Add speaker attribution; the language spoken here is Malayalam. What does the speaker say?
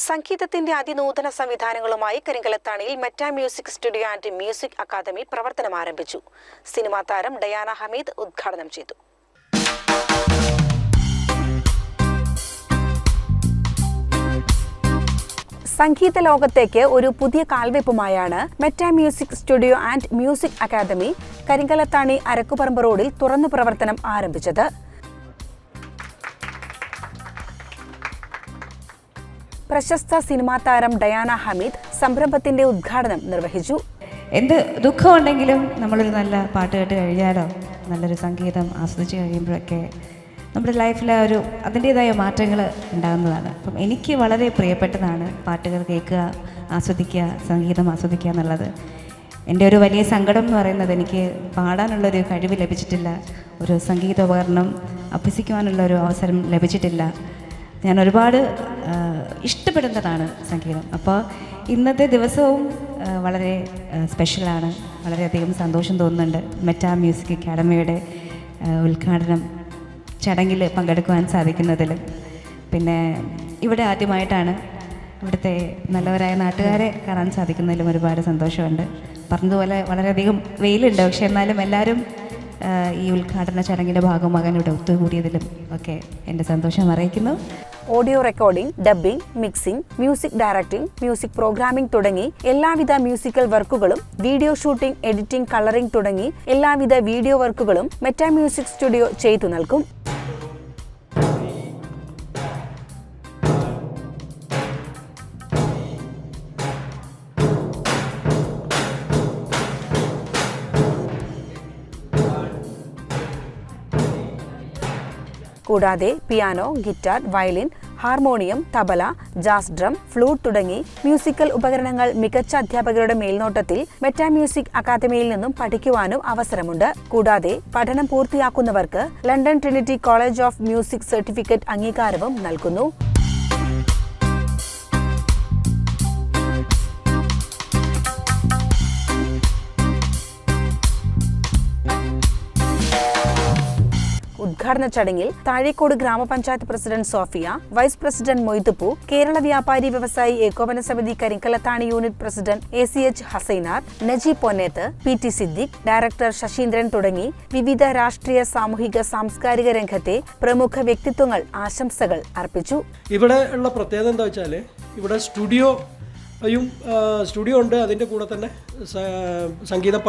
Speaker 1: സംഗീതത്തിന്റെ അതിനൂതന സംവിധാനങ്ങളുമായി കരിങ്കലത്താണിയിൽ meta music studio and music academy പ്രവർത്തനം ആരംഭിച്ചു. സിനിമാ താരം ഡയാന ഹമീദ് ഉദ്ഘാടനം ചെയ്തു. സംഗീത ലോകത്തേക്ക് ഒരു പുതിയ കാൽവെപ്പുമായാണ് meta music studio and music academy Karinkallathani Arakkuparambu റോഡിൽ തുറന്നു പ്രവർത്തനം ആരംഭിച്ചത്. പ്രശസ്ത സിനിമാ താരം ഡയാന ഹമീദ് സംരംഭത്തിന്റെ ഉദ്ഘാടനം നിർവഹിച്ചു.
Speaker 2: എന്ത് ദുഃഖമുണ്ടെങ്കിലും നമ്മളൊരു നല്ല പാട്ട് കേട്ട് കഴിഞ്ഞാലോ നല്ലൊരു സംഗീതം ആസ്വദിച്ച് കഴിയുമ്പോഴൊക്കെ നമ്മുടെ ലൈഫിലെ അതിൻ്റേതായ മാറ്റങ്ങൾ ഉണ്ടാകുന്നതാണ്. അപ്പം എനിക്ക് വളരെ പ്രിയപ്പെട്ടതാണ് പാട്ടുകൾ കേൾക്കുക, ആസ്വദിക്കുക, സംഗീതം ആസ്വദിക്കുക എന്നുള്ളത്. എൻ്റെ ഒരു വലിയ സങ്കടം എന്ന് പറയുന്നത് എനിക്ക് പാടാനുള്ളൊരു കഴിവ് ലഭിച്ചിട്ടില്ല, ഒരു സംഗീതോപകരണം അഭ്യസിക്കുവാനുള്ളൊരു അവസരം ലഭിച്ചിട്ടില്ല. ഞാൻ ഒരുപാട് ഇഷ്ടപ്പെടുന്നതാണ് സംഗീതം. അപ്പോൾ ഇന്നത്തെ ദിവസവും വളരെ സ്പെഷ്യലാണ്. വളരെയധികം സന്തോഷം തോന്നുന്നുണ്ട് മെറ്റാ മ്യൂസിക് അക്കാദമിയുടെ ഉദ്ഘാടനം ചടങ്ങിൽ പങ്കെടുക്കുവാൻ സാധിക്കുന്നതിൽ. പിന്നെ ഇവിടെ ആദ്യമായിട്ടാണ് ഇവിടുത്തെ നല്ലവരായ നാട്ടുകാരെ കാണാൻ സാധിക്കുന്നതിലും ഒരുപാട് സന്തോഷമുണ്ട്. പറഞ്ഞതുപോലെ വളരെയധികം വെയിലുണ്ട്, പക്ഷെ എന്നാലും എല്ലാവരും ഈ ഉദ്ഘാടന ചടങ്ങിൻ്റെ ഭാഗമാകാൻ ഇവിടെ ഒത്തുകൂടിയതിലും ഒക്കെ എൻ്റെ സന്തോഷം അറിയിക്കുന്നു.
Speaker 1: Audio recording, dubbing, mixing, music directing, music programming തുടങ്ങി എല്ലാവിധ മ്യൂസിക്കൽ വർക്കുകളും, വീഡിയോ ഷൂട്ടിംഗ്, എഡിറ്റിംഗ്, കളറിംഗ് തുടങ്ങി എല്ലാവിധ വീഡിയോ വർക്കുകളും മെറ്റാ മ്യൂസിക് സ്റ്റുഡിയോ ചെയ്തു നൽകും. കൂടാതെ piano, guitar, violin, harmonium, tabla, jazz drum, flute തുടങ്ങി മ്യൂസിക്കൽ ഉപകരണങ്ങൾ മികച്ച അധ്യാപകരുടെ മേൽനോട്ടത്തിൽ മെറ്റാ മ്യൂസിക് അക്കാദമിയിൽ നിന്നും പഠിക്കുവാനും അവസരമുണ്ട്. കൂടാതെ പഠനം പൂർത്തിയാക്കുന്നവർക്ക് London Trinity College of Music certificate അംഗീകാരവും നൽകുന്നു. ഉദ്ഘാടന ചടങ്ങിൽ താഴേക്കോട് ഗ്രാമപഞ്ചായത്ത് president Sofia, vice president Moythuppu, Kerala Vyapari Vyavasayi Ekopana Samithi Karinkallathani unit president ACH Hassainar, Najeeb Ponneth, PT Siddique, director Sasheendran തുടങ്ങി വിവിധ രാഷ്ട്രീയ, സാമൂഹിക, സാംസ്കാരിക രംഗത്തെ പ്രമുഖ വ്യക്തിത്വങ്ങൾ ആശംസകൾ അർപ്പിച്ചു.
Speaker 3: ഇവിടെ ഉള്ള പ്രത്യേകത എന്താ വെച്ചാൽ ഇവിടെ സ്റ്റുഡിയോ ഉണ്ട്. അതിൻ്റെ കൂടെ തന്നെ സംഗീതം